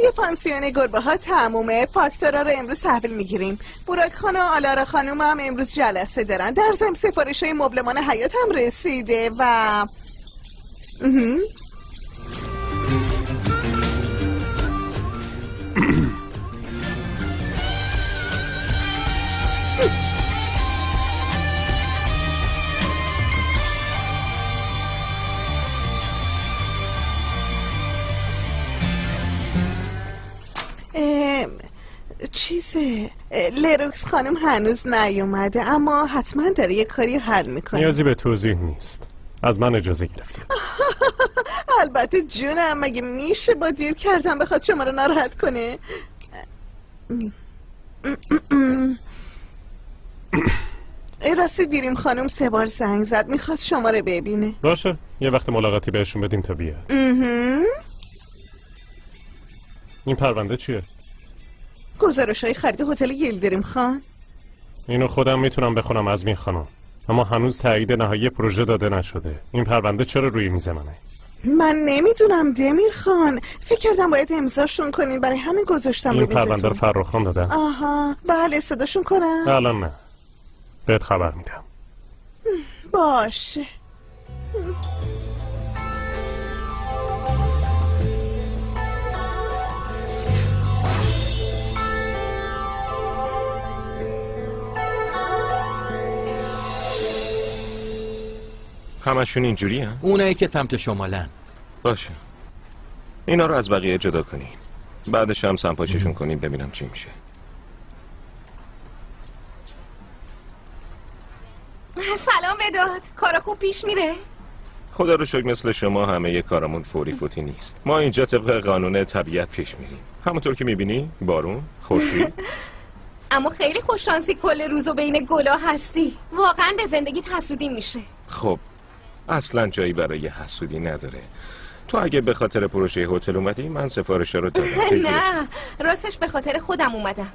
کرایه پانسیون گربه ها تمومه. فاکتورا رو امروز تحویل میگیریم. براک خانم و آلارا خانم هم امروز جلسه دارن. در ضمن سفارش های مبلمان حیات هم رسیده و چیزه لروکس خانم هنوز نیومده، اما حتما داره یه کاری حل میکنه. نیازی به توضیح نیست، از من اجازه گرفته. البته جونم، مگه میشه با دیر کردن بخواد شما رو ناراحت کنه؟ راستی دیریم خانم 3 بار زنگ زد، میخواد شما رو ببینه. باشه، یه وقت ملاقاتی بهشون بدیم تا بیاد. این پرونده چیه؟ گزارش‌های خرید هتل یلدریم خان. اینو خودم میتونم بخونم از این خانم، اما هنوز تایید نهایی پروژه داده نشده. این پرونده چرا روی میز منه؟ من نمیدونم دمیر خان، فکر کردم باید امضاشون کنین، برای همین گذاشتم رو این میزتون. پرونده رو فرخ خان دادن؟ آها، بله. صداشون کنم؟ الان نه، بهت خبر میدم. باشه. همشون اینجوری هم؟ اونایی که سمت شمالن. باشه، اینا رو از بقیه جدا کنین، بعدش هم سمپاششون کنیم ببینم چی میشه. سلام وداد، کار خوب پیش میره؟ خدا رو شکر مثل شما همه کارمون فوری فوتی نیست. ما اینجا طبق قانون طبیعت پیش میریم، همونطور که میبینی، بارون، خورشید. اما خیلی خوششانسی کل روزو بین گلا هستی. واقعا به زندگیت حسودی میشه. خب اصلا جایی برای حسودی نداره. تو اگه به خاطر پروژه هتل اومدی، من سفارش رو دادم. نه، راستش به خاطر خودم اومدم.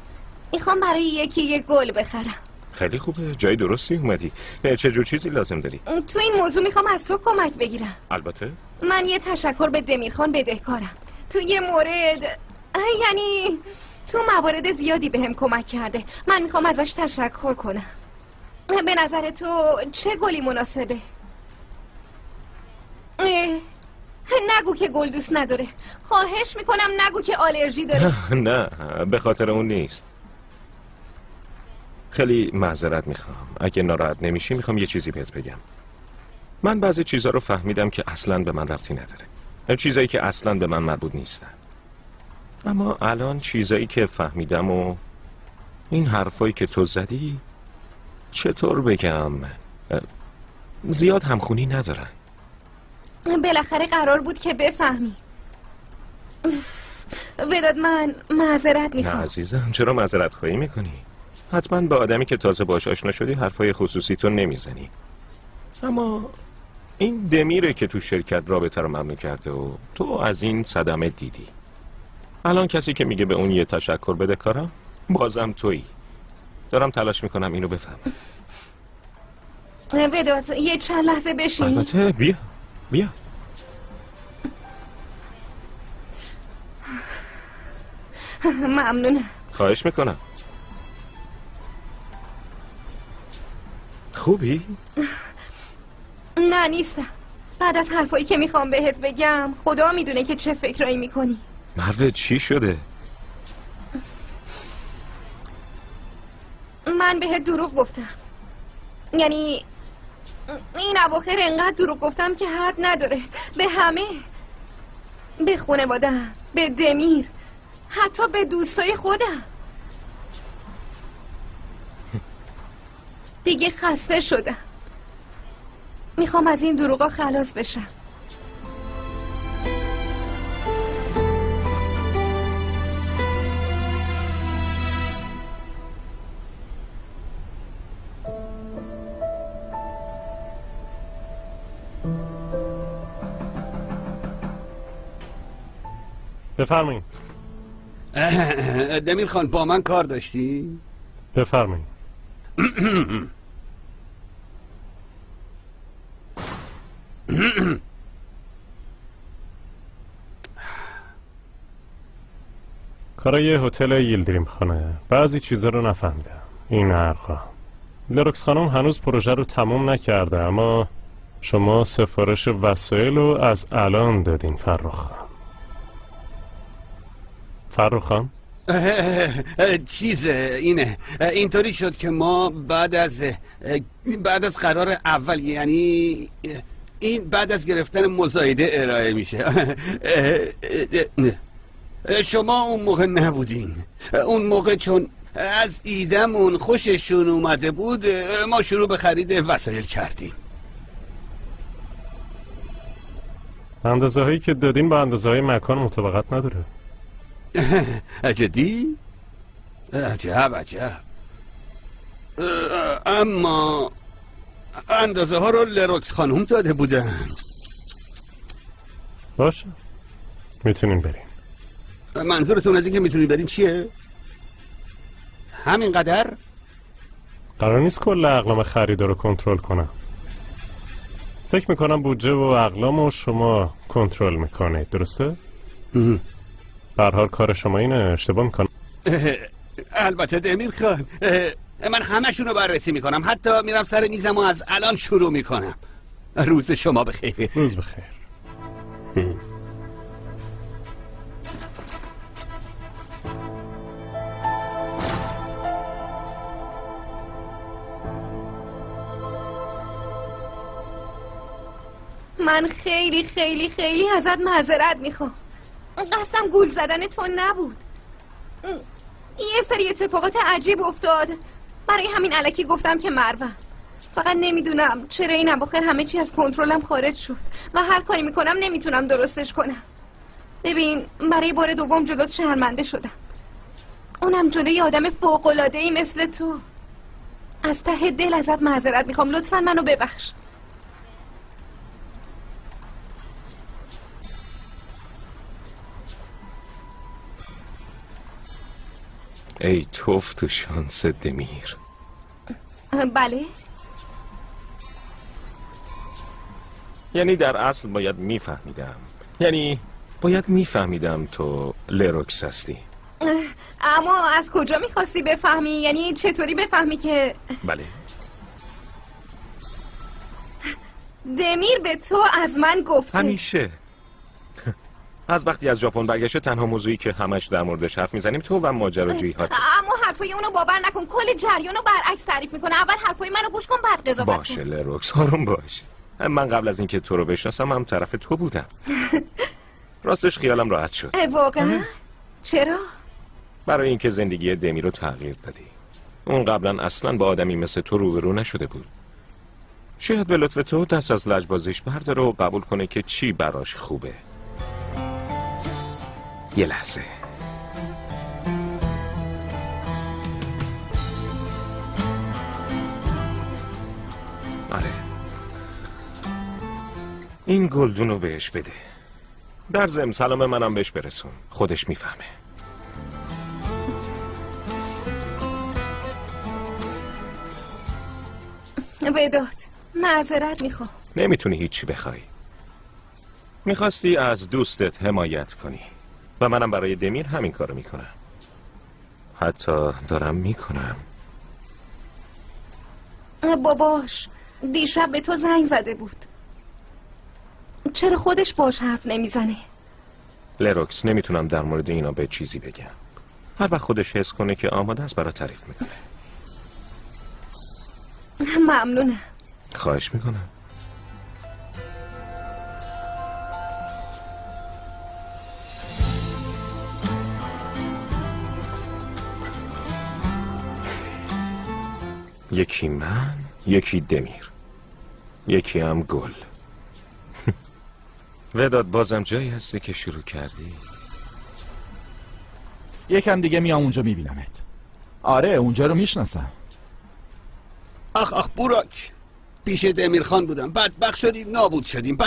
میخوام برای یکی یه گل بخرم. خیلی خوبه، جای درستی اومدی. چه جور چیزی لازم داری؟ تو این موضوع میخوام از تو کمک بگیرم. البته. من یه تشکر به دمیرخان بدهکارم. تو یه مورد، یعنی تو موارد زیادی بهم کمک کرده. من میخوام ازش تشکر کنم. به نظر تو چه گلی مناسبه؟ نگو که گل دوست نداره. خواهش میکنم نگو که آلرژی داره. نه، به خاطر اون نیست. خیلی معذرت میخوام. اگه ناراحت نمیشی میخوام یه چیزی بهت بگم. من بعضی چیزا رو فهمیدم که اصلاً به من ربطی نداره. چیزایی که اصلاً به من مربوط نیستن. اما الان چیزایی که فهمیدم و این حرفایی که تو زدی، چطور بگم، زیاد همخونی ندارن. بالاخره قرار بود که بفهمی. وداد من معذرت میخوام. نه عزیزم، چرا معذرت خواهی میکنی؟ حتما به آدمی که تازه باهاش آشنا شدی حرفای خصوصی تو نمیزنی. اما این دمیره که تو شرکت رابطه رو ممنوع کرده و تو از این صدمه دیدی. الان کسی که میگه به اون یه تشکر بده کارم، بازم تویی. دارم تلاش میکنم اینو بفهمم. وداد یه چند لحظه بشین. البته، بیا. ممنونم. خواهش میکنم. خوبی؟ نه نیستم. بعد از حرفایی که میخوام بهت بگم، خدا میدونه که چه فکرایی میکنی. مروه چی شده؟ من بهت دروغ گفتم. یعنی این اواخر انقدر دروغ گفتم که حد نداره. به همه، به خانواده‌ام، به دمیر، حتی به دوستای خودم. دیگه خسته شدم. میخوام از این دروغا خلاص بشم. بفرمایید. دمیر خان با من کار داشتی؟ بفرمایید. برای هتل ییلدریم خانه بعضی چیزا رو نفهمیدم. این حرفا. لروکس خانم هنوز پروژه رو تموم نکرده، اما شما سفارش وسایل رو از الان دادین فرخ خان. فرخ خان؟ اینه اینطوری شد که ما بعد از قرار اول، یعنی این بعد از گرفتن مزایده ارائه میشه. شما اون موقع نبودین. اون موقع چون از ایدمون خوششون اومده بود ما شروع به خرید وسایل کردیم. اندازه هایی که دادین با اندازه های مکان مطابقت نداره. جدی؟ عجب. اما اندازه ها رو لروکس خانم داده بودن. باشه، میتونین برین. منظورتون از این که میتونین برین چیه؟ همینقدر؟ قرار نیست کل اقلام خریده رو کنترل کنم. فکر میکنم بودجه و اقلام رو شما کنترل میکنید، درسته؟ به هر حال کار شما اینه، اشتباه میکنم؟ البته دمیر خان، من همشون رو بررسی میکنم، حتی میرم سر میزم و از الان شروع میکنم. روز شما بخیر. روز بخیر. من خیلی خیلی خیلی ازت معذرت میخوام. قصدم گول زدن تو نبود. یه سری اتفاقات عجیب افتاد، برای همین الکی گفتم که مروه. فقط نمیدونم چرا این اواخر همه چی از کنترلم خارج شد و هر کاری میکنم نمیتونم درستش کنم. ببین، برای بار دوم جلوت شرمنده شدم، اونم جلوی آدم فوق‌العاده‌ای مثل تو. از ته دل ازت معذرت میخوام، لطفاً منو ببخش. ای توف تو شانس دمیر. بله؟ یعنی در اصل باید میفهمیدم تو لروکس هستی. اما از کجا میخواستی بفهمی؟ یعنی چطوری بفهمی که... بله. دمیر به تو از من گفته. همیشه. از وقتی از ژاپن برگشته تنها موضوعی که همش در موردش حرف میزنیم تو و ماجراجویی‌هات. اما حرفای اونو باور نکن، کل جریانو برعکس تعریف میکنه. اول حرفای منو گوش کن، بعد قضاوت کن. باشه لروکس، آروم باش. من قبل از اینکه تو رو بشناسم هم طرف تو بودم. راستش خیالم راحت شد. واقعا؟ چرا؟ برای اینکه زندگی دمی رو تغییر دادی. اون قبلا اصلا با آدمی مثل تو روبرو نشده بود. شاید به لطف تو دست از لجبازیش برداره و قبول کنه که چی براش خوبه. یه لحظه. آره، این گلدون رو بهش بده. در ضمن سلام منم بهش برسون، خودش میفهمه. وداد، معذرت میخوام. نمیتونی هیچی بخوای. میخواستی از دوستت حمایت کنی و منم برای دمیر همین کارو میکنم. حتی دارم میکنم. باباش دیشب به تو زنگ زده بود. چرا خودش باش حرف نمیزنه؟ لروکس، نمیتونم در مورد اینا به چیزی بگم. هر وقت خودش حس کنه که آماده است برای تعریف میکنه. ممنونم. خواهش میکنم. یکی من، یکی دمیر، یکی هم گل. وداد، بازم جایی هستی که شروع کردی؟ یکم دیگه میام اونجا میبینمت. آره، اونجا رو میشناسم. آخ بوراک، پیش دمیر خان بودم، بدبخت شدیم نابود شدیم.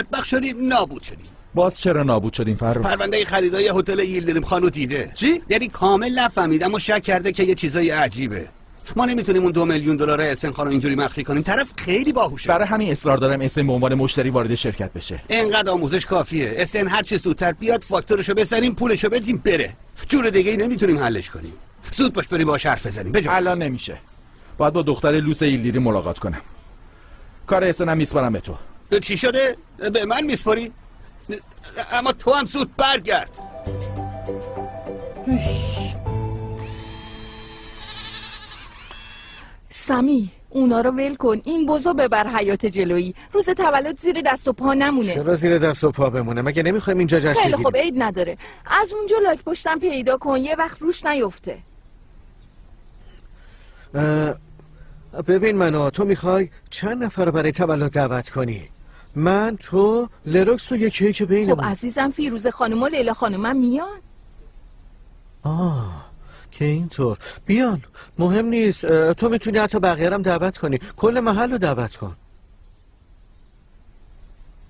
باز چرا نابود شدیم فرخ؟ پرونده خریدای هتل ییلدریم خان رو دیده. چی؟ یعنی کامل نفهمیدم و شک کرده که یه چیزای عجیبه. ما نمیتونیم اون 2 میلیون دلار اسن خان رو اینجوری مخفی کنیم. طرف خیلی باهوشه. برای همین اصرار دارم اسن به عنوان مشتری وارد شرکت بشه. اینقدر آموزش کافیه. اسن هر چه زودتر بیاد، فاکتورشو بزنیم، پولشو بدیم بره. جور دیگه ای نمیتونیم حلش کنیم. زود باش بریم باهاش حرف بزنیم. بجا الان نمیشه. باید با دختر لوس ایلدیری ملاقات کنم. کار احسانم میسپارم به تو. چی شده؟ به من میسپاری؟ اما تو هم زود برگرد. سمی اونا رو ول کن. این بزو ببر حیات جلویی. روز تولد زیر دست و پا نمونه. چرا زیر دست و پا بمونه؟ مگه نمیخوایم اینجا جشن بگیریم؟ خیلی خوب، عیب نداره. از اونجا لاک پشتم پیدا کن، یه وقت روش نیفته. ببین منو، تو میخوای چند نفر رو برای تولد دعوت کنی؟ من، تو، لروکس و یه کیک بینمون. خب عزیزم، فیروزه خانم و لیلا خانمم میان. که اینطور بیان، مهم نیست. تو میتونی حتی بقیه هم دعوت کنی. کل محل رو دعوت کن.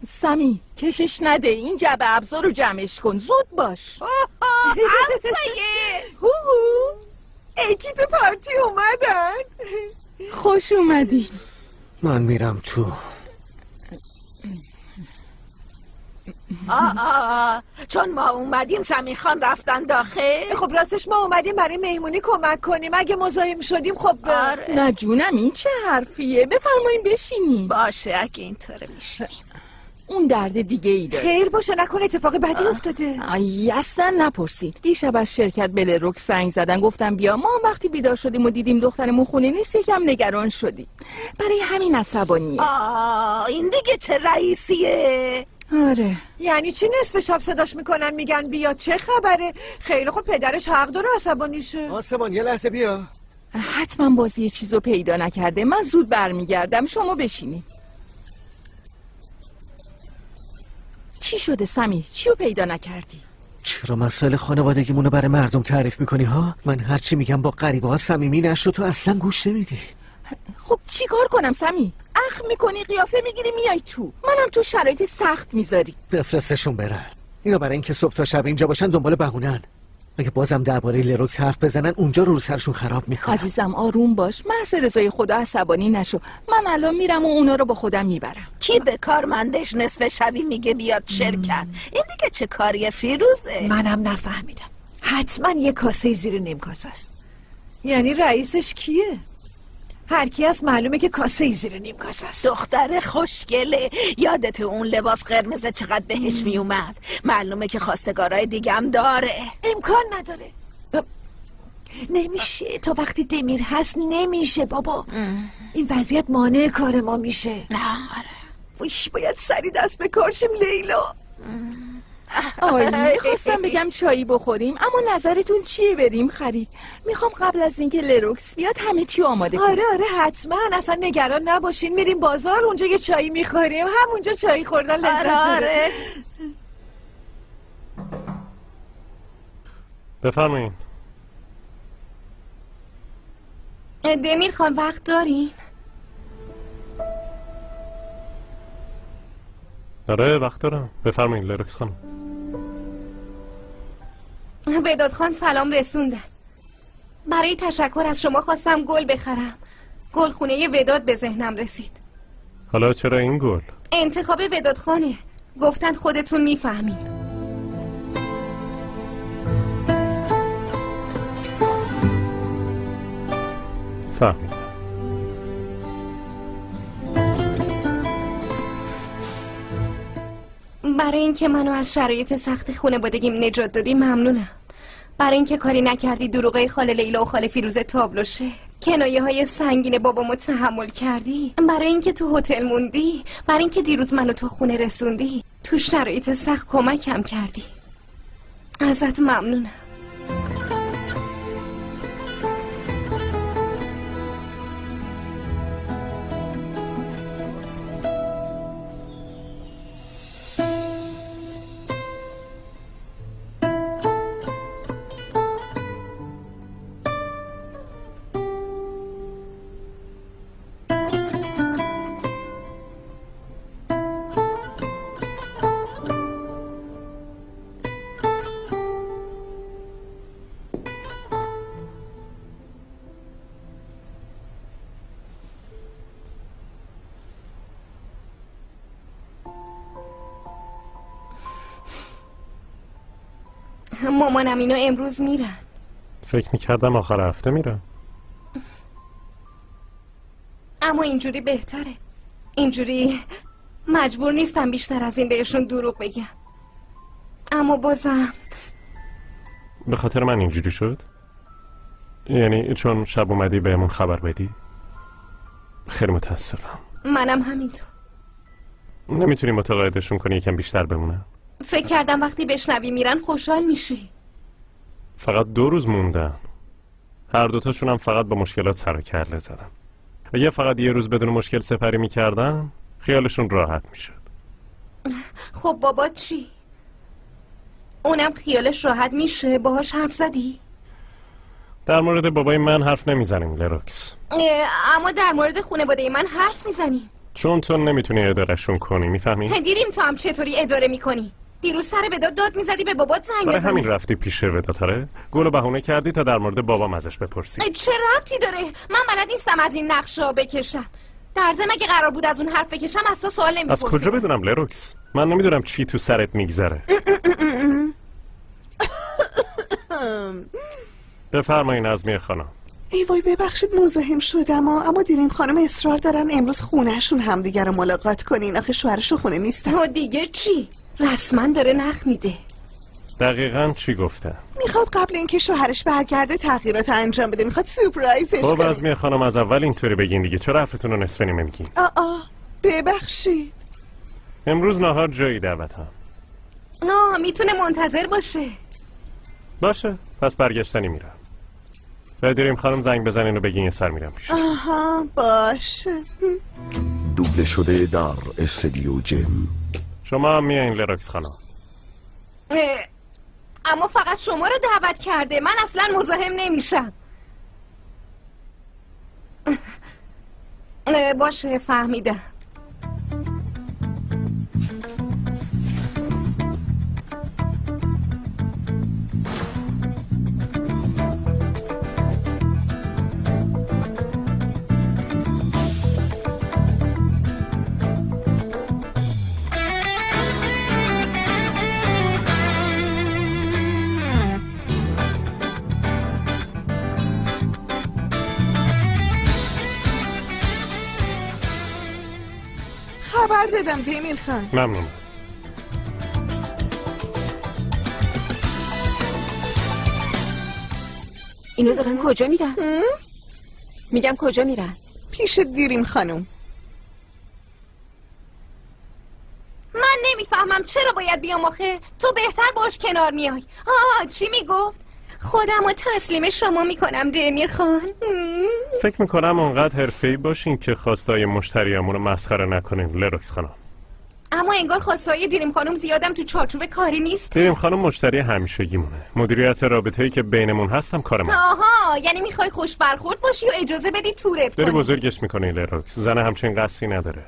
سمی کشش نده، این جعبه ابزار رو جمعش کن. زود باش. اکیپ پارتی اومدن. خوش اومدی. من میرم تو. چون ما اومدیم سمی خان رفتن داخل. خب راستش ما اومدیم برای مهمونی کمک کنیم. اگه مزاحم شدیم خب نه جونم، این چه حرفیه؟ بفرمایین بشینین. باشه اگه اینطوره میشه. اون درد دیگه ای داره. خیر باشه، نکنه اتفاق بدی افتاده. ای اصلا نپرسید. دیشب از شرکت به لروکس زنگ زدن، گفتم بیا. ما هم وقتی بیدار شدیم و دیدیم دخترمون خونه نیست یکم نگران شدیم. برای همین عصبانیه. این دیگه چه رئیسیه؟ آره. یعنی چی نصف شب صداش میکنن میگن بیا؟ چه خبره؟ خیلی خب پدرش حق داره عصبانی شه. آسمان یه لحظه بیا. حتما بازی چیزو پیدا نکرده. من زود برمیگردم، شما بشینید. چی شده سمی؟ چیو پیدا نکردی؟ چرا مسائل خانوادگیمونو برای مردم تعریف میکنی ها؟ من هرچی میگم با غریبه ها صمیمی نشو، تو اصلا گوش نمیدی. خب چی کار کنم سمی؟ اخم میکنی، قیافه میگیری، میای تو. منم تو شرایط سخت میذاری. بفرستشون برن. اینا برای اینکه صبح تا شب اینجا باشن دنبال بهونن. اگه بازم درباره لروکس حرف بزنن اونجا رو سرشون خراب میکنن. عزیزم آروم باش، محض رضای خدا عصبانی نشو. من الان میرم و اونا رو با خودم میبرم. کی به کارمندش نصف شبی میگه بیاد شرکت؟ این دیگه چه کاریه فیروزه؟ منم نفهمیدم. حتما یه کاسه زیر نیم کاسه است. یعنی رئیسش کیه؟ هر کی از معلومه که کاسه زیر نیم کاسه است. دختر خوشگله. یادت اون لباس قرمز چقدر بهش میومد؟ معلومه که خواستگارای دیگه هم داره. امکان نداره. نمیشه، تا وقتی دمیر هست نمیشه بابا. این وضعیت مانع کار ما میشه. نه آره. ویش باید سری دست به کار شیم لیلا. آره میخواستم بگم چایی بخوریم، اما نظرتون چیه بریم خرید؟ میخوام قبل از اینکه لروکس بیاد همه چی آماده کنم. آره حتما، اصلا نگران نباشین. میریم بازار، اونجا یه چایی میخوریم. همونجا چایی خوردن لذت داره. بفرمایین. دمیر خان وقت دارین؟ آره وقت دارم. بفرمایین لروکس خانم. وداد خان سلام رسوندن. برای تشکر از شما خواستم گل بخرم. گل خونه وداد به ذهنم رسید. حالا چرا این گل؟ انتخاب وداد خانه. گفتن خودتون میفهمین. فهمیدم. برای اینکه منو از شرایط سخت خانوادگیم نجات دادی ممنونم. برای اینکه کاری نکردی دروغه خاله لیلا و خاله فیروزه تابلو شه. کنایه های سنگین بابامو تحمل کردی. برای اینکه تو هتل موندی. برای اینکه دیروز منو تو خونه رسوندی. تو شرایط سخت کمکم کردی. ازت ممنونم. مامانم اینو امروز میرن. فکر میکردم آخر هفته میرن. اما اینجوری بهتره. اینجوری مجبور نیستم بیشتر از این بهشون دروغ بگم. اما بازم به خاطر من اینجوری شد؟ یعنی چون شب اومدی بهمون خبر بدی؟ خیلی متاسفم. منم همینطور. نمیتونی متقاعدشون کنی یکم بیشتر بمونن؟ فکر کردم وقتی بشنوی میرن خوشحال میشی. فقط 2 روز موندن. هر دوتاشون هم فقط با مشکلات سر و کله زدن. اگه فقط 1 روز بدون مشکل سپری میکردن خیالشون راحت میشد. خب بابا چی؟ اونم خیالش راحت میشه؟ باهاش حرف زدی؟ در مورد بابای من حرف نمیزنیم لروکس. اما در مورد خانواده من حرف میزنیم. چون تو نمیتونی ادارهشون کنی، میفهمی؟ دیدیم تو هم چطوری اداره میکنی. دیروز سر وداد داد میزدی به بابات زنگ بزنی. برای همین رفتی پیش وداد؟ گل و بهونه کردی تا در مورد بابام ازش بپرسی. چه ربطی داره؟ من بلد نیستم از این نقشا بکشم. در ضمن اگه قرار بود از اون حرف بکشم از تو سوال نمیپرسم. از کجا بدونم لروکس؟ من نمیدونم چی تو سرت میگذره. بفرمایید نظمیه خانم. ای وای ببخشید مزاحم شدم اما دیرین خانم اصرار دارن امروز خونهشون همدیگر رو ملاقات کنین. آخه شوهرشو خونه نیستن. و دیگه چی؟ رسما داره نخ میده. دقیقاً چی گفته؟ میخواد قبل اینکه شوهرش برگرده تغییرات انجام بده. میخواد سورپرایزش خب کنه. نظمیه خانم از اول اینطوری بگین دیگه. چرا حرفتون رو نصف نیمه میگین؟ ببخشید. امروز نهار جایی دعوتم. میتونه منتظر باشه پس برگشتنی میرم. دیریم خانم زنگ بزنین و بگین یه سر میرم پیش. باشه. دوبله شده در استودیو جیم. شما هم میایین لروکس خانم. اما فقط شما رو دعوت کرده. من اصلا مزاحم نمیشم. باشه فهمیدم. خبر دادم دیمیر خان. ممنون. اینو دارن کجا میرن؟ میگم کجا میرن؟ پیش دیریم خانم. من نمیفهمم چرا باید بیام آخه. تو بهتر باش کنار میای. چی میگفت؟ خودم رو تسلیم شما میکنم دیمیر خان. فکر میکنم اونقدر حرفه‌ای باشین که خواستای مشتریامون رو مسخره نکنین لروکس خانم. اما انگار خواستای دیریم خانم زیادم تو چارچوب کاری نیست. دیریم خانم مشتری همیشگیمونه. مدیریت رابطه‌ای که بینمون هستم کار من. یعنی میخوای خوش برخورد باشی و اجازه بدی تورت کنی. داری بزرگش میکنی لروکس. زن همچین قصی نداره.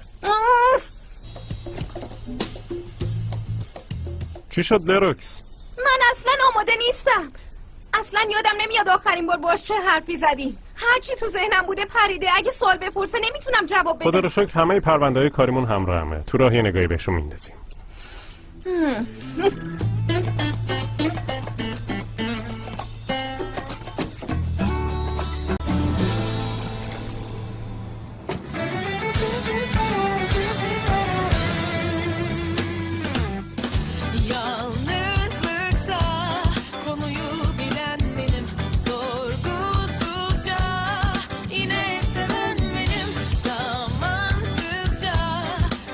چی شد لروکس؟ من اصلا آماده نیستم. اصلا یادم نمیاد آخرین بار باش چه حرفی زدیم. هرچی تو ذهنم بوده پریده. اگه سوال بپرسه نمیتونم جواب بدم. خدا رو شکر همه پرونده‌های کاریمون همراهمه. تو راه یه نگاهی بهشون میندازیم.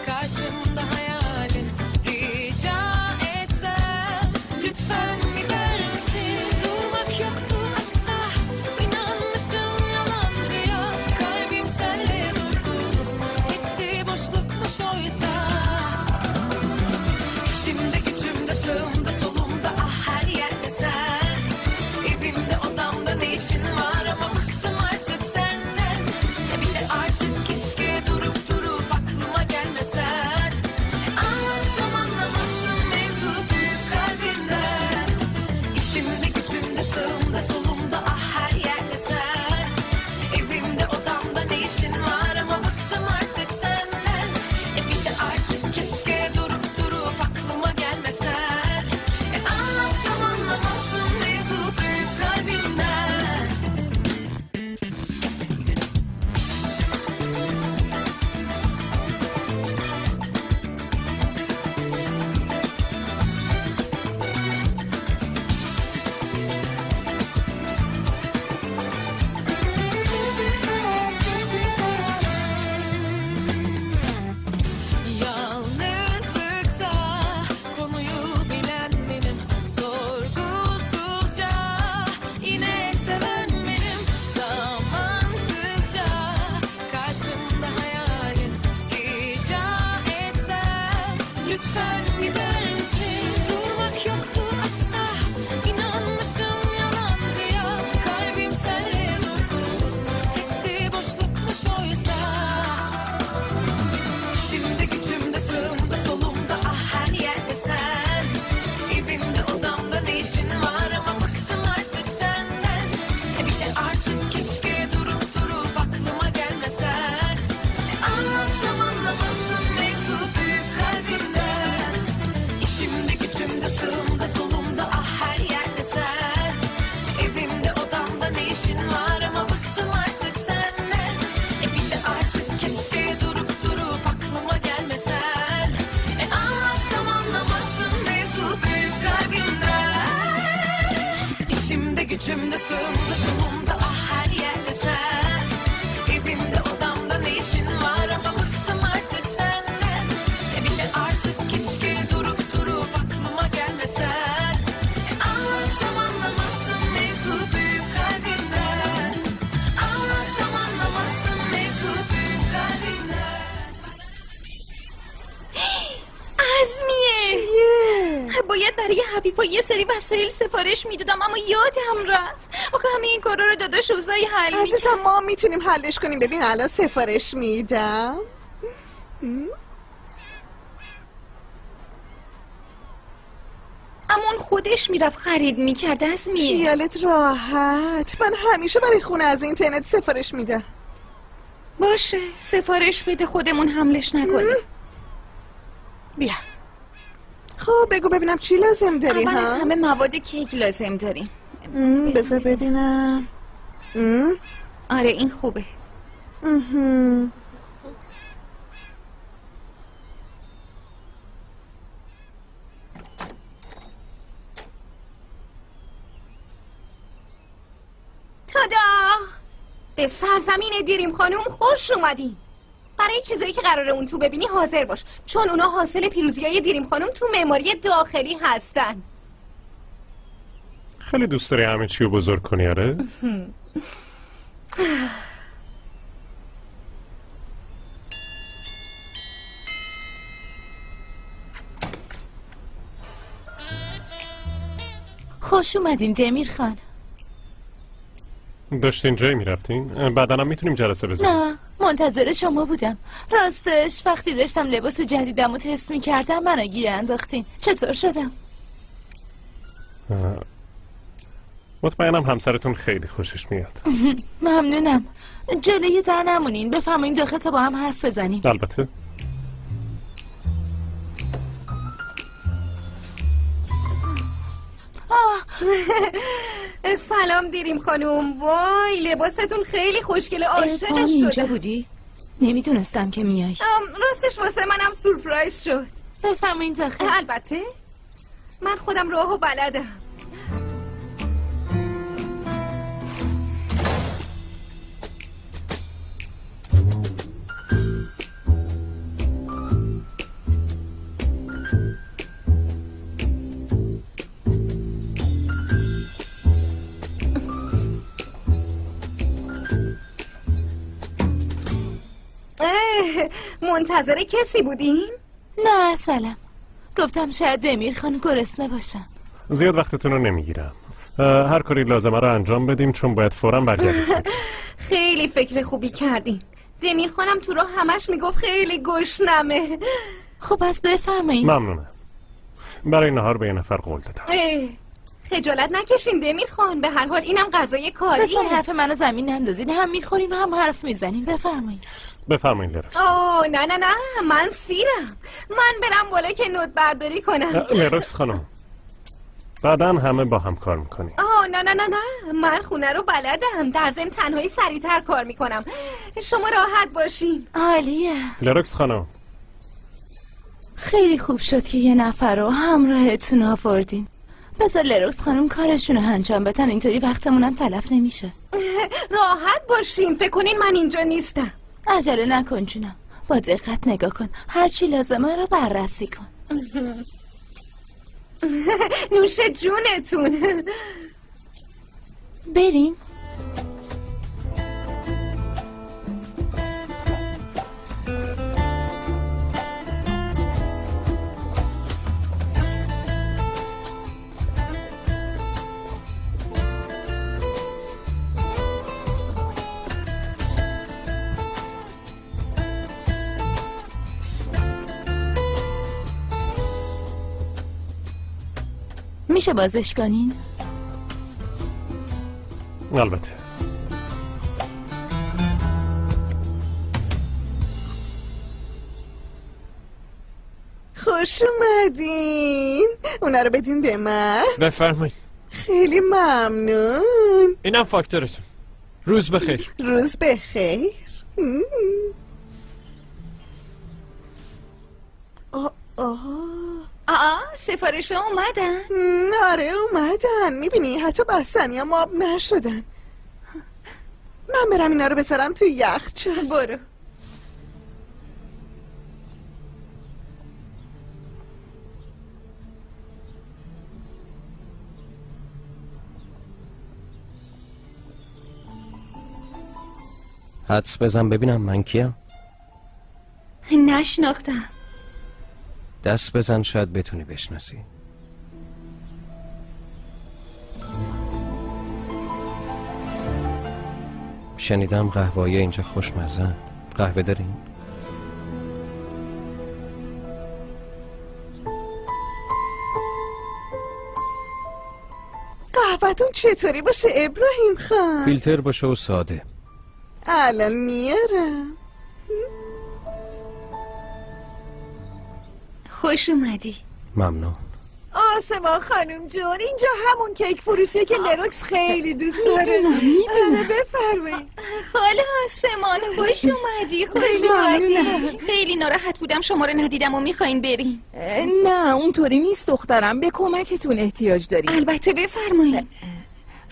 Karşımda hayalin rica etsem İçimde sığındı sonunda ah her yerde sen. Evimde odamda ne işin var ama bıktım artık senden. Bile artık keşke durup aklıma gelmesen. Anlatsam anlamazsın mevzu büyük kalbinden. Anlatsam anlamazsın mevzu büyük kalbinden. عزمیه باید برای حبیبا یه سری وسایل سفارش میدادم اما یادم رفت. آخه همه این کارا رو داداش اوزای حل می‌کرد. عزیزم ما میتونیم حلش کنیم. ببین الان سفارش میدم. اما اون خودش میرفت خرید میکرد. عزمیه خیالت راحت، من همیشه برای خونه از اینترنت سفارش میدم. باشه سفارش بده خودمون حملش نکنیم. بیا خب بگو ببینم چی لازم داری. اول از ها همه مواد کیک لازم داریم. بذار ببینم. آره این خوبه. تادا به سرزمین دیریم خانوم خوش اومدین. برای چیزایی که قراره اون تو ببینی حاضر باش، چون اونا حاصل پیروزی‌های دیریم خانوم تو معماری داخلی هستن. خیلی دوست داری همه چی رو بزرگ کنی آره؟ خوش اومدین دمیر خان. داشتین جایی میرفتین؟ بعدا هم میتونیم جلسه بزنیم. نه منتظر شما بودم. راستش وقتی داشتم لباس جدیدم رو تست میکردم منو گیر انداختین. چطور شدم؟ مطمئنم همسرتون خیلی خوشش میاد. ممنونم. جلوی در نمونین، بفرمایین داخل تا با هم حرف بزنیم. البته. سلام دیریم خانوم. وای لباستون خیلی خوشگله. عاشقش شدم. اینجا بودی؟ نمیدونستم که میای. راستش واسه منم سورپرایز شد. بفرمایین داخل. البته من خودم راهو بلدم. منتظر کسی بودین؟ نه سلام. گفتم شاید دمیر خان گرسنه باشن. زیاد وقتتون رو نمیگیرم. هر کاری لازمه رو انجام بدیم چون باید فوراً برگردیم. خیلی فکر خوبی کردین. دمیر خانم تو راه همش میگفت خیلی گشنمه. خب پس بفرمایید. ممنونم. برای نهار به یه نفر قول دادم. خجالت نکشین دمیر خان، به هر حال اینم غذای کاریه. لطفاً حرف منو زمین نندازین، هم میخوریم هم حرف میزنیم. بفرمایید. بفرمایید لرکس. نه من سیرم. من برم بالا که نوت برداری کنم. لرکس خانم بعداً همه با هم کار میکنیم. نه من خونه رو بلدم. در ضمن تنهایی سریعتر کار میکنم. شما راحت باشین. عالیه. لرکس خانم خیلی خوب شد که یه نفر رو همراهتون آوردین. بذار لرکس خانم کارشونو انجام بدن، اینطوری وقتمونم تلف نمیشه. راحت باشین، فکر کنین من اینجا نیستم. عجله نکن جونم، با دقت نگاه کن، هرچی لازمه رو بررسی کن. نوش جونتون. بریم. میشه بازش کنین؟ البته. خوش اومدین. اونا رو بدین به من. بفرمایید. خیلی ممنون. اینم فاکتورتون. روز بخیر. روز بخیر. سفارش اومدن؟ آره اومدن. میبینی حتی بستنی هم آب نشدن. من برم اینا رو بذارم توی یخچال. برو. حدس بزن ببینم من کیم؟ نشناختم. دست بزن شاید بتونی بشناسی. شنیدم قهوه‌ای اینجا خوشمزه. قهوه دارین؟ قهوه‌تون چطوری باشه ابراهیم خان؟ فیلتر باشه و ساده. الان میارم. خوش اومدی. ممنون. آسما خانم جون، اینجا همون کیک فروشیه که لروکس خیلی دوست داره. میدونم. بفرمایید. خاله آسمان خوش اومدی. خوش اومدی. خیلی ناراحت بودم شما رو ندیدم و میخواین بریم. نه اونطوری نیست دخترم، به کمکتون احتیاج داریم. البته بفرمایید.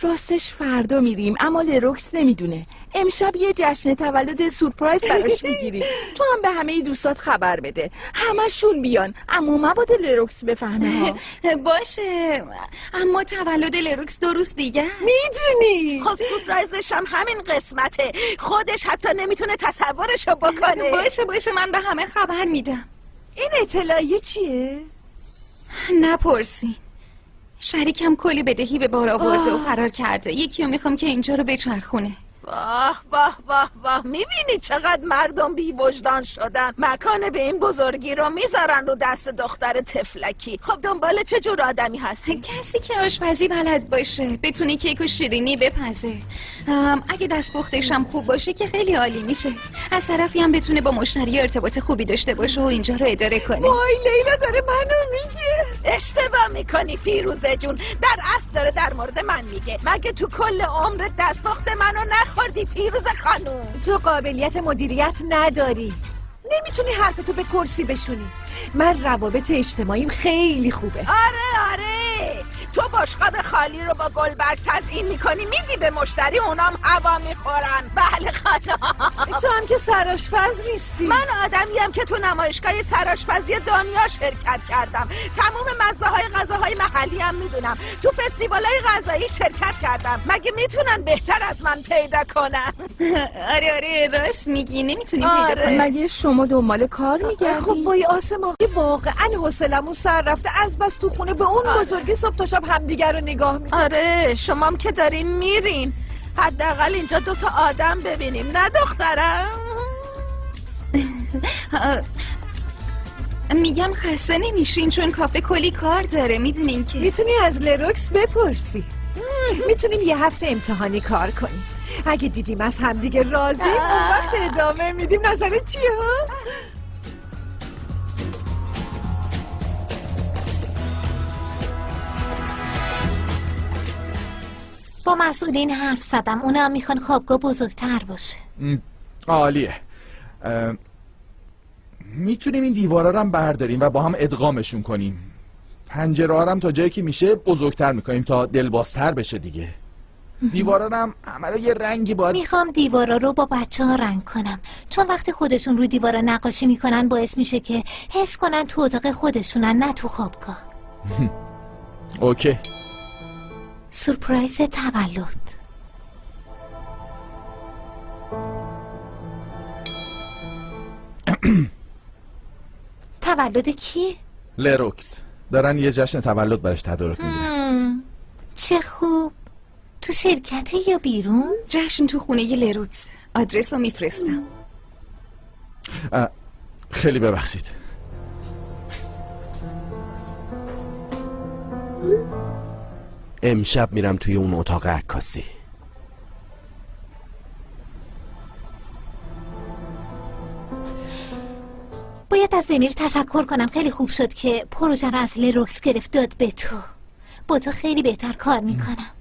راستش فردا میریم اما لروکس نمیدونه. امشب یه جشن تولد سورپرایز براش میگیریم. تو هم به همه دوستات خبر بده، همشون بیان، اما مبادا لروکس بفهمه ها. باشه، اما تولد لروکس 2 روز دیگه میدونی. خب سورپرایزش هم همین قسمته، خودش حتی نمیتونه تصورشو بکنه. باشه من به همه خبر میدم. این اطلاعیه چیه؟ نپرسی. شریکم کلی بدهی به بار آورده و فرار کرده. یکی رو میخوام که اینجا رو بچرخونه. واه واه واه واه، میبینی چقدر مردم بی وجدان شدن. مکان به این بزرگی رو میذارن رو دست دختر تفلکی. خب دنبال چه جور آدمی هستی؟ کسی که آشپزی بلد باشه، بتونی کیک و شیرینی بپزه. اگه دست پختشم خوب باشه که خیلی عالی میشه. از طرفی هم بتونه با مشتری ارتباط خوبی داشته باشه و اینجا رو اداره کنه. وای لیلا داره منو میگه. اشتباه میکنی فیروزه جون، در اصل داره در مورد من میگه. مگه تو کل عمرت دست پخت منو نخوردی فیروزه خانوم؟ تو قابلیت مدیریت نداری، نمیتونی حرفتو به کرسی بشونی. من روابط اجتماعیم خیلی خوبه. آره تو بشقاب خالی رو با گلبرگ تزیین میکنی، میدی به مشتری، اونام هوا میخورن. بله خانم. تو هم که سرآشپز نیستی. من آدمیم که تو نمایشگاه سرآشپزی دنیا شرکت کردم. تمام مزه های غذاهای محلی هم میدونم. تو فستیوالای غذایی شرکت کردم. مگه میتونن بهتر از من پیدا کنن؟ آره راست میگی، نمیتونیم پیدا کنیم. مگه شما دنبال کار میگردی؟ خب بای آسمان، واقعا حوصلمون سر رفته. از بس تو خونه به اون بزرگی صبح تا شب همدیگر رو نگاه میکنیم. آره شمام که دارین میرین، حداقل اینجا 2 تا آدم ببینیم، نه دخترم؟ میگم خسته نمیشین چون کافه کلی کار داره، میدونین که. میتونی از لروکس بپرسی. میتونیم یه هفته امتحانی کار کنیم. اگه دیدیم از همدیگه راضیم اون وقت ادامه میدیم. نظرت چیه ها؟ با مسئولین حرف زدم، اونا هم میخوان خوابگاه بزرگتر باشه. عالیه. میتونیم این دیوارا رو هم برداریم و با هم ادغامشون کنیم. پنجره ها هم تا جایی که میشه بزرگتر میکنیم تا دلبازتر بشه دیگه. دیوارا هم همه رو یه رنگی باید. میخوام دیوارا رو با بچه ها رنگ کنم، چون وقتی خودشون روی دیوارا نقاشی میکنن باعث میشه که حس کنن تو اتاق خودشونن، نه تو خوابگاه. اوکی. سورپرایز تولد. تولد کیه؟ لروکس. دارن یه جشن تولد برش تدارک میدن. چه خوب. تو شرکته یا بیرون؟ جشن تو خونه لروکس. آدرس رو میفرستم. خیلی ببخشید. امشب میرم توی اون اتاق عکاسی. باید از دمیر تشکر کنم، خیلی خوب شد که پروژه رو از لروکس گرفت داد به تو. با تو خیلی بهتر کار میکنم.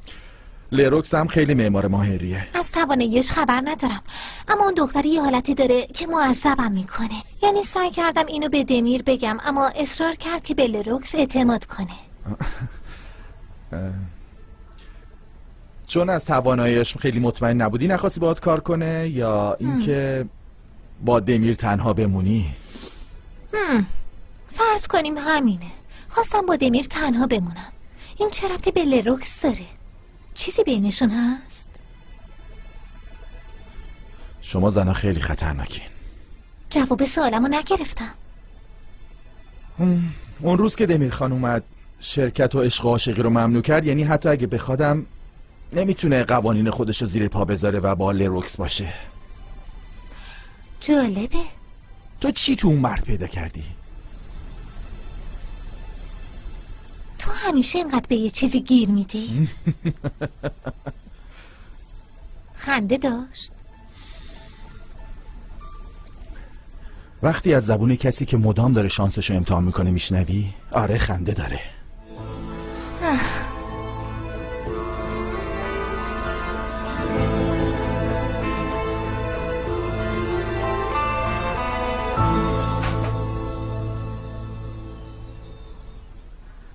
لروکس هم خیلی معمار ماهریه. از تواناییش خبر ندارم، اما اون دختری یه حالتی داره که معذبم میکنه. یعنی سعی کردم اینو به دمیر بگم اما اصرار کرد که به لروکس اعتماد کنه. چون از تواناییش خیلی مطمئن نبودی نخواستی باهات کار کنه یا اینکه با دمیر تنها بمونی؟ فرض کنیم همینه. خواستم با دمیر تنها بمونم. این چه ربطی به لروکس داره؟ چیزی بینشون هست؟ شما زنها خیلی خطرناکین. جواب سوالمو نگرفتم. اون روز که دمیر خان اومد شرکت و عشق و عاشقی رو ممنوع کرد، یعنی حتی اگه بخوادم نمیتونه قوانین خودش رو زیر پا بذاره و با لروکس باشه. جالبه. تو چی تو اون مرد پیدا کردی؟ تو همیشه اینقدر به یه چیزی گیر میدی؟ خنده داشت. وقتی از زبون کسی که مدام داره شانسشو امتحان میکنه میشنوی، آره خنده داره.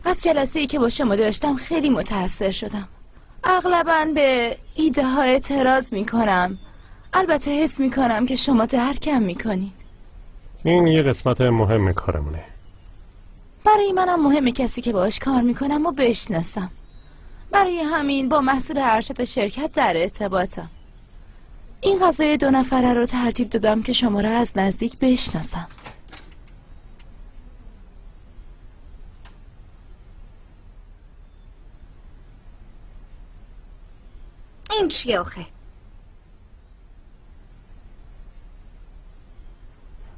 از جلسه‌ای که با شما داشتم خیلی متأثر شدم. اغلباً به ایده ها اعتراض میکنم. البته حس میکنم که شما درکم میکنین. این یه قسمت مهم کارمونه. برای منم مهمه کسی که باهاش کار میکنم و بشناسم. برای همین با مسئول ارشد شرکت در ارتباطم. این غذای 2 نفره رو ترتیب دادم که شما رو از نزدیک بشناسم. این چیه آخه؟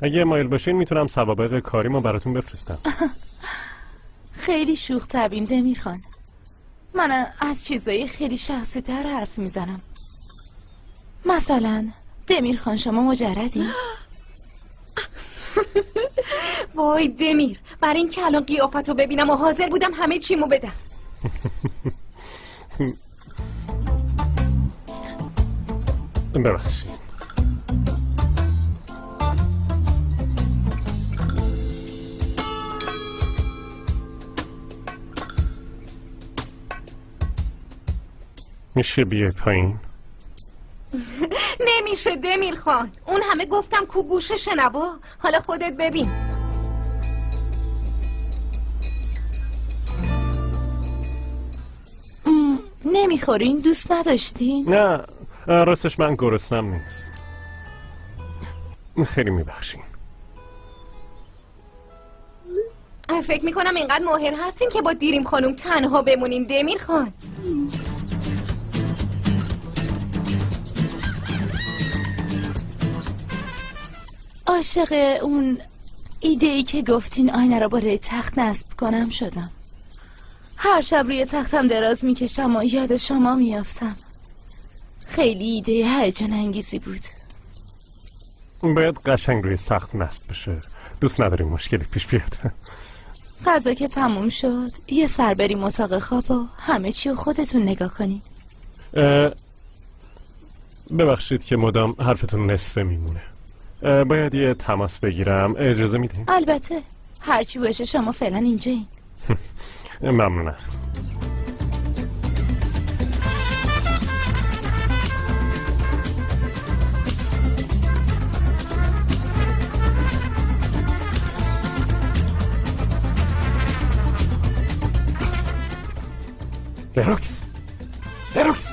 اگه مایل باشین میتونم سوابق کاریمو براتون بفرستم. خیلی شوخ طبعیم دمیر خان. من از چیزایی خیلی شخصی تر حرف میزنم. مثلا دمیر خان شما مجردی؟ وای دمیر، برای این که الان قیافتو ببینم و حاضر بودم همه چیمو بدم. ببخشید. میشه بیای پایین؟ نمیشه دمیر خان. اون همه گفتم کو گوش شنوا. حالا خودت ببین. نمیخورین؟ دوست نداشتین؟ نه راستش من گرسنم نیست. خیلی میبخشین. فکر میکنم اینقدر ماهر هستین که با دیریم خانم تنها بمونین دمیر خان. عاشق اون ایده‌ای که گفتین آینه رو با روی تخت نصب کنم شدم. هر شب روی تختم دراز میکشم و یاد شما میافتم. خیلی ایده هیجان انگیزی بود. باید قشنگ روی سخت نصب بشه. دوست نداریم مشکلی پیش بیاد. غذا که تموم شد یه سر بریم اتاق خواب و همه چی رو خودتون نگاه کنین. ببخشید که مدام حرفتون نصفه میمونه. باید یه تماس بگیرم. اجازه میدین؟ البته هرچی باشه شما فعلا اینجایین. ممنونم. لروکس لروکس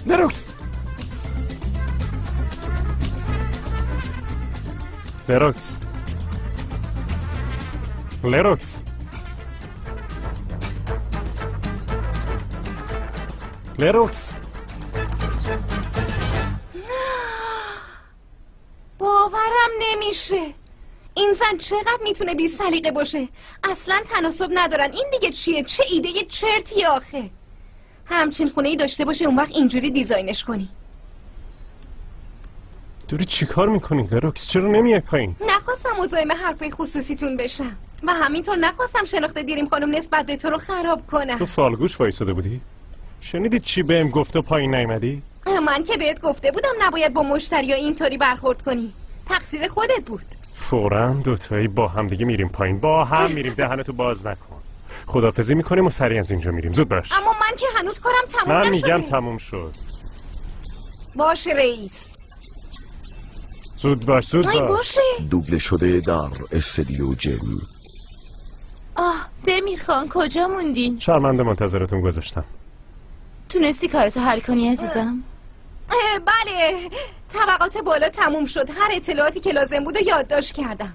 لروکس لروکس لروکس لروکس باورم نمیشه. این زن چقدر میتونه بی سلیقه باشه. اصلا تناسب ندارن. این دیگه چیه؟ چه ایده چرتی آخه. همچین خونه‌ای داشته باشه اون وقت اینجوری دیزاینش کنی. دوری چی کار میکنی لروکس؟ چرا نمیای پایین؟ نخواستم مزاحم حرفای خصوصیتون بشم و همینطور نخواستم شناخت دیریم خانم نسبت به تو رو خراب کنم. تو فالگوش وایساده بودی؟ شنیدی چی بهم گفت و پایین نیومدی؟ من که بهت گفته بودم نباید با مشتریا اینطوری برخورد کنی. تقصیر خودت بود. فوراً دوتایی با هم دیگه میریم پایین، با هم میریم. دهنتو باز نکن. خدافظی میکنیم و سریع از اینجا میریم. زود باش. اما من که هنوز کارم تموم نشده. من میگم تموم شد. باشه رئیس. زود باش زود باش. باشه. دوبله شده در استدیو جن. دمیر خان کجا موندین؟ شرمنده منتظرتون گذاشتم. تونستی کارتو حل کنی عزیزم؟ بله، طبقات بالا تموم شد. هر اطلاعاتی که لازم بود و یادداشت کردم.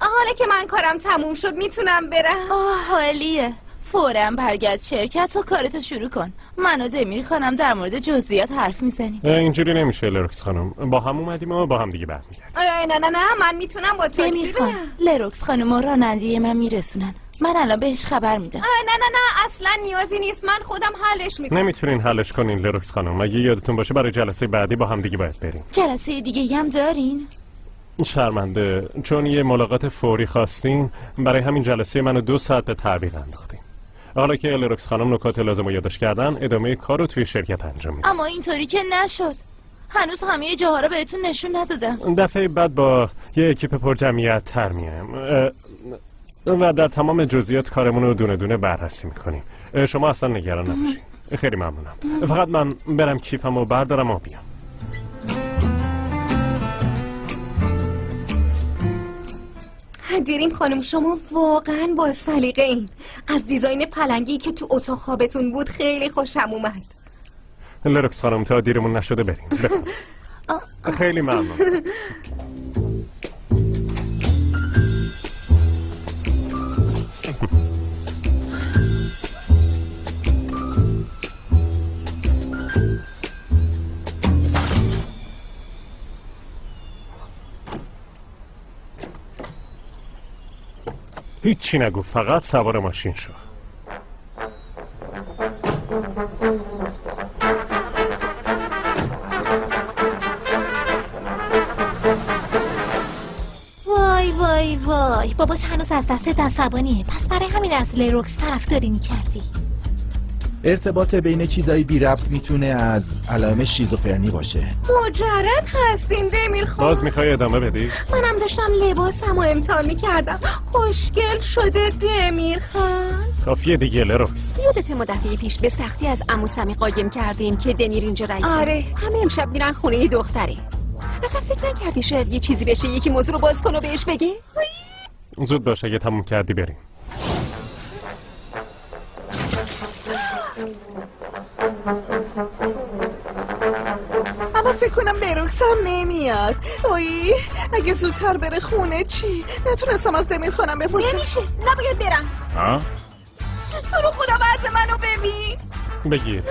حالا که من کارم تموم شد میتونم برم؟ حالیه. فوراً برگرد شرکت و کارتو شروع کن. من و دمیر خانم در مورد جزئیات حرف میزنیم. اینجوری نمیشه لروکس خانم. با هم اومدیم و با هم دیگه برمیگردیم. نه من میتونم با تاکسی برم. لروکس خانم و راننده من میرسونن. من الان بهش خبر میدم. نه اصلا نیازی نیست. من خودم حلش میکنم. نمیتونین حلش کنین لروکس خانم. اگه یادتون باشه برای جلسه بعدی با هم دیگه باید بریم. جلسه دیگه هم دارین؟ شرمنده، چون یه ملاقات فوری خواستین برای همین جلسه منو 2 ساعت به تعویق انداختین. حالا که لروکس خانم نکات لازم رو یادداشت کردن، ادامه کار رو توی شرکت انجام میدم. اما اینطوری که نشد. هنوز همه جاها رو بهتون نشون ندادم. دفعه بعد با یه اکیپ پر جمعیت تر میایم و در تمام جزئیات کارمون رو دونه دونه بررسی میکنیم. شما اصلا نگران نباشین. خیلی ممنونم. فقط من برم کیفمو بردارم و بیام. دیریم خانم، شما واقعا با سلیقه این. از دیزاین پلنگی که تو اتاق خوابتون بود خیلی خوشم اومد. لروکس خانم تا دیرمون نشده بریم. خیلی ممنون. هیچی نگو، فقط سوار ماشین شو. وای باباش هنوز از دست عصبانیه. پس برای همین از لروکس طرفداری میکردی. ارتباط بین چیزایی بی ربط میتونه از علائم شیزوفرنی باشه. مجرد هستین دمیر خان؟ باز میخوای ادامه بدی؟ منم داشتم لباسم رو امتحان میکردم. خوشگل شده دمیر خان. کافیه دیگه لروکس. یادت ما دفعه پیش به سختی از عمو سمی قایم کردیم که دمیر اینجا رئیسه؟ آره. همه امشب میرن خونه دختره. اصلا فکر نکردی شاید یه چیزی بشه یکی موضوع رو باز کن و بهش بگه؟ زود باشه، اگه تموم کردی بریم. اما فکر کنم لروکس هم نمیاد. اوی اگه زودتر بره خونه چی؟ نتونستم از دمیر خانم بپرسم. نمیشه، نباید برم. ها؟ تو رو خدا وضع منو ببین. بگیر.